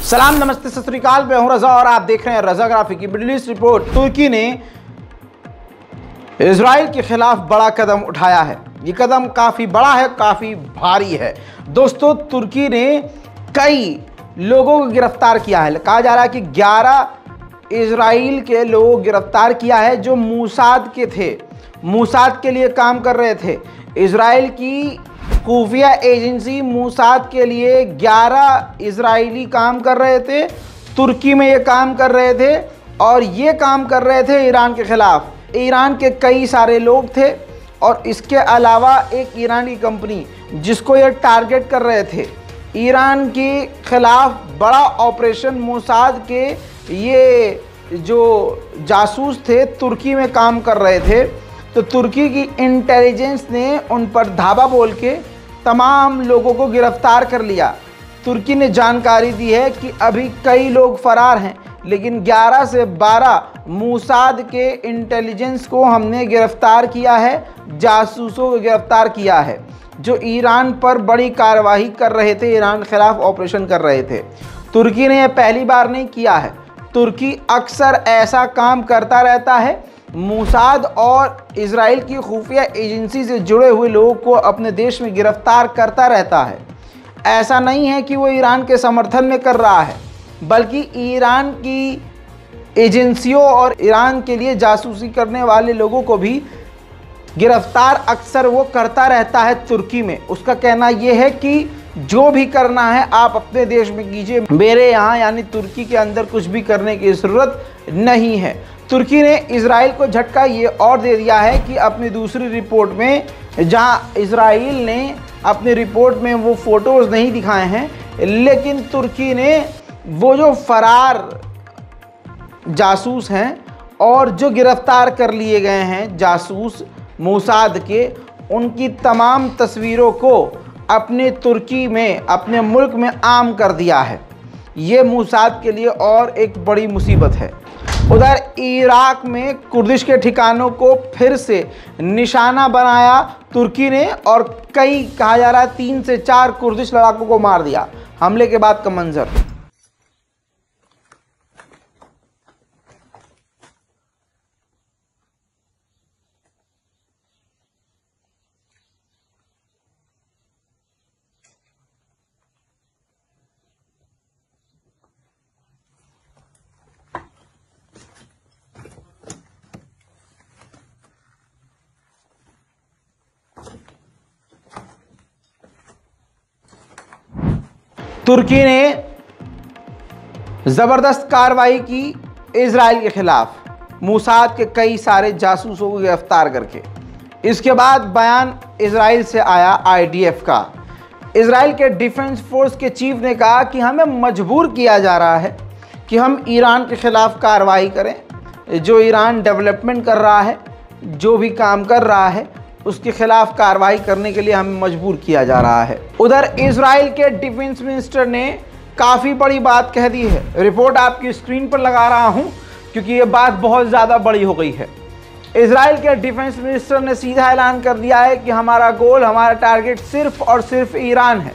सलाम, नमस्ते, सत श्री अकाल। मैं हूं रजा और आप देख रहे हैं रजा ग्राफी की मिडिल ईस्ट रिपोर्ट। तुर्की ने इजराइल के खिलाफ बड़ा कदम उठाया है। ये कदम काफ़ी बड़ा है, काफ़ी भारी है। दोस्तों, तुर्की ने कई लोगों को गिरफ्तार किया है। कहा जा रहा है कि 11 इजराइल के लोगों को गिरफ्तार किया है जो मूसाद के थे, मूसाद के लिए काम कर रहे थे। इजराइल की खुफिया एजेंसी मूसाद के लिए 11 इजरायली काम कर रहे थे, तुर्की में ये काम कर रहे थे और ये काम कर रहे थे ईरान के ख़िलाफ़। ईरान के कई सारे लोग थे और इसके अलावा एक ईरान की कंपनी जिसको ये टारगेट कर रहे थे। ईरान के ख़िलाफ़ बड़ा ऑपरेशन मूसाद के ये जो जासूस थे तुर्की में काम कर रहे थे, तो तुर्की की इंटेलिजेंस ने उन पर धावा बोल के तमाम लोगों को गिरफ्तार कर लिया। तुर्की ने जानकारी दी है कि अभी कई लोग फरार हैं, लेकिन 11 से 12 मूसाद के इंटेलिजेंस को हमने गिरफ्तार किया है, जासूसों को गिरफ्तार किया है जो ईरान पर बड़ी कार्रवाई कर रहे थे, ईरान के खिलाफ ऑपरेशन कर रहे थे। तुर्की ने यह पहली बार नहीं किया है, तुर्की अक्सर ऐसा काम करता रहता है। मूसाद और इजराइल की खुफिया एजेंसी से जुड़े हुए लोगों को अपने देश में गिरफ्तार करता रहता है। ऐसा नहीं है कि वो ईरान के समर्थन में कर रहा है, बल्कि ईरान की एजेंसियों और ईरान के लिए जासूसी करने वाले लोगों को भी गिरफ्तार अक्सर वो करता रहता है तुर्की में। उसका कहना ये है कि जो भी करना है आप अपने देश में कीजिए, मेरे यहाँ यानी तुर्की के अंदर कुछ भी करने की ज़रूरत नहीं है। तुर्की ने इजराइल को झटका ये और दे दिया है कि अपनी दूसरी रिपोर्ट में, जहाँ इजराइल ने अपनी रिपोर्ट में वो फ़ोटोज़ नहीं दिखाए हैं, लेकिन तुर्की ने वो जो फरार जासूस हैं और जो गिरफ्तार कर लिए गए हैं जासूस मूसाद के, उनकी तमाम तस्वीरों को अपने तुर्की में, अपने मुल्क में आम कर दिया है। ये मूसाद के लिए और एक बड़ी मुसीबत है। उधर इराक में कुर्दिश के ठिकानों को फिर से निशाना बनाया तुर्की ने और कई, कहा जा रहा है 3 से 4 कुर्दिश लड़ाकों को मार दिया। हमले के बाद का मंजर। तुर्की ने ज़बरदस्त कार्रवाई की इजराइल के ख़िलाफ़, मूसाद के कई सारे जासूसों को गिरफ्तार करके। इसके बाद बयान इजराइल से आया IDF का। इजराइल के डिफेंस फोर्स के चीफ ने कहा कि हमें मजबूर किया जा रहा है कि हम ईरान के ख़िलाफ़ कार्रवाई करें। जो ईरान डेवलपमेंट कर रहा है, जो भी काम कर रहा है, उसके खिलाफ कार्रवाई करने के लिए हमें मजबूर किया जा रहा है। उधर इजराइल के डिफेंस मिनिस्टर ने काफ़ी बड़ी बात कह दी है। रिपोर्ट आपकी स्क्रीन पर लगा रहा हूं क्योंकि ये बात बहुत ज़्यादा बड़ी हो गई है। इजराइल के डिफेंस मिनिस्टर ने सीधा ऐलान कर दिया है कि हमारा गोल, हमारा टारगेट सिर्फ और सिर्फ ईरान है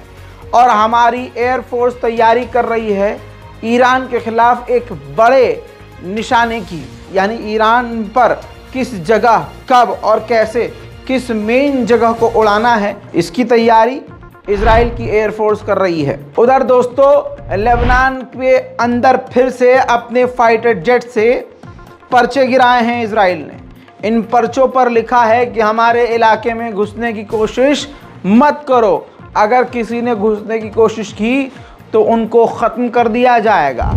और हमारी एयरफोर्स तैयारी कर रही है ईरान के खिलाफ एक बड़े निशाने की, यानी ईरान पर किस जगह, कब और कैसे, किस मेन जगह को उड़ाना है, इसकी तैयारी इजराइल की एयरफोर्स कर रही है। उधर दोस्तों, लेबनान के अंदर फिर से अपने फाइटर जेट से पर्चे गिराए हैं इजराइल ने। इन पर्चों पर लिखा है कि हमारे इलाके में घुसने की कोशिश मत करो, अगर किसी ने घुसने की कोशिश की तो उनको ख़त्म कर दिया जाएगा।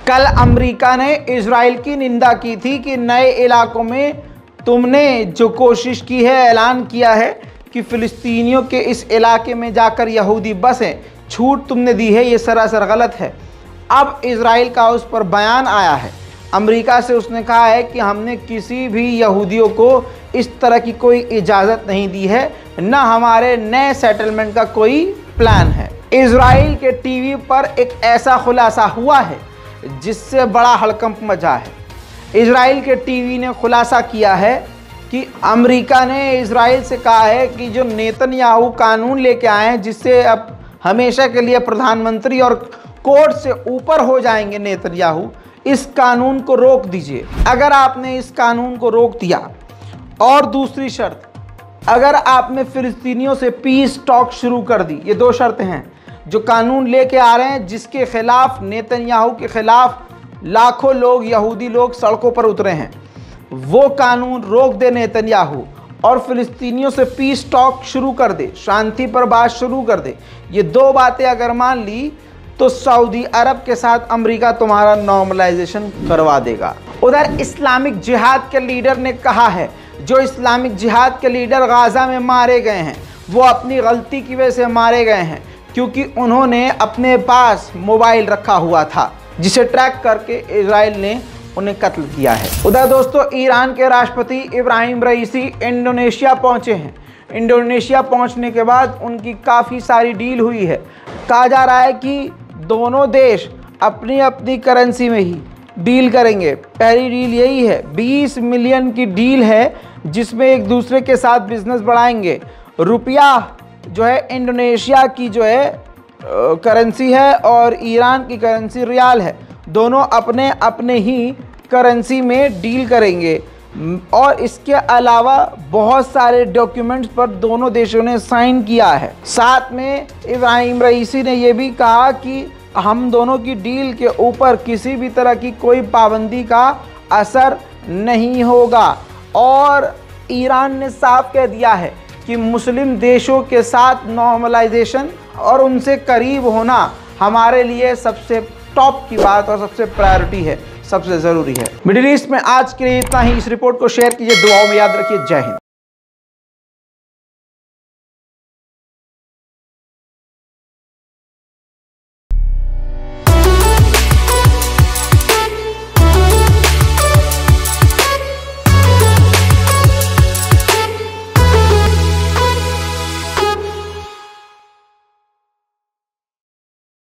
कल अमेरिका ने इजराइल की निंदा की थी कि नए इलाकों में तुमने जो कोशिश की है, ऐलान किया है कि फ़िलिस्तीनियों के इस इलाके में जाकर यहूदी बसें, छूट तुमने दी है, ये सरासर गलत है। अब इजराइल का उस पर बयान आया है। अमेरिका से उसने कहा है कि हमने किसी भी यहूदियों को इस तरह की कोई इजाज़त नहीं दी है, न हमारे नए सेटलमेंट का कोई प्लान है। इजराइल के टीवी पर एक ऐसा खुलासा हुआ है जिससे बड़ा हड़कंप मचा है। इजराइल के टीवी ने खुलासा किया है कि अमेरिका ने इजराइल से कहा है कि जो नेतन्याहू कानून लेके आए हैं, जिससे अब हमेशा के लिए प्रधानमंत्री और कोर्ट से ऊपर हो जाएंगे नेतन्याहू, इस कानून को रोक दीजिए। अगर आपने इस कानून को रोक दिया, और दूसरी शर्त, अगर आपने फिलिस्तीनियों से पीस टॉक शुरू कर दी, ये 2 शर्तें हैं जो कानून लेके आ रहे हैं, जिसके खिलाफ नेतन्याहू के खिलाफ लाखों लोग, यहूदी लोग सड़कों पर उतरे हैं। वो कानून रोक दे नेतन्याहू और फिलिस्तीनियों से पीस टॉक शुरू कर दे, शांति पर बात शुरू कर दे। ये 2 बातें अगर मान ली तो सऊदी अरब के साथ अमेरिका तुम्हारा नॉर्मलाइजेशन करवा देगा। उधर इस्लामिक जिहाद के लीडर ने कहा है, जो इस्लामिक जिहाद के लीडर गाज़ा में मारे गए हैं वो अपनी गलती की वजह से मारे गए हैं, क्योंकि उन्होंने अपने पास मोबाइल रखा हुआ था जिसे ट्रैक करके इजराइल ने उन्हें कत्ल किया है। उधर दोस्तों, ईरान के राष्ट्रपति इब्राहिम रईसी इंडोनेशिया पहुंचे हैं। इंडोनेशिया पहुंचने के बाद उनकी काफ़ी सारी डील हुई है। कहा जा रहा है कि दोनों देश अपनी अपनी करेंसी में ही डील करेंगे। पहली डील यही है, 20 मिलियन की डील है, जिसमें एक दूसरे के साथ बिजनेस बढ़ाएंगे। रुपया जो है इंडोनेशिया की जो है करेंसी है और ईरान की करेंसी रियाल है। दोनों अपने अपने ही करेंसी में डील करेंगे और इसके अलावा बहुत सारे डॉक्यूमेंट्स पर दोनों देशों ने साइन किया है। साथ में इब्राहिम रईसी ने यह भी कहा कि हम दोनों की डील के ऊपर किसी भी तरह की कोई पाबंदी का असर नहीं होगा। और ईरान ने साफ कह दिया है कि मुस्लिम देशों के साथ नॉर्मलाइजेशन और उनसे करीब होना हमारे लिए सबसे टॉप की बात और सबसे प्रायोरिटी है, सबसे ज़रूरी है। मिडिल ईस्ट में आज के लिए इतना ही। इस रिपोर्ट को शेयर कीजिए, दुआओं में याद रखिए। जय हिंद।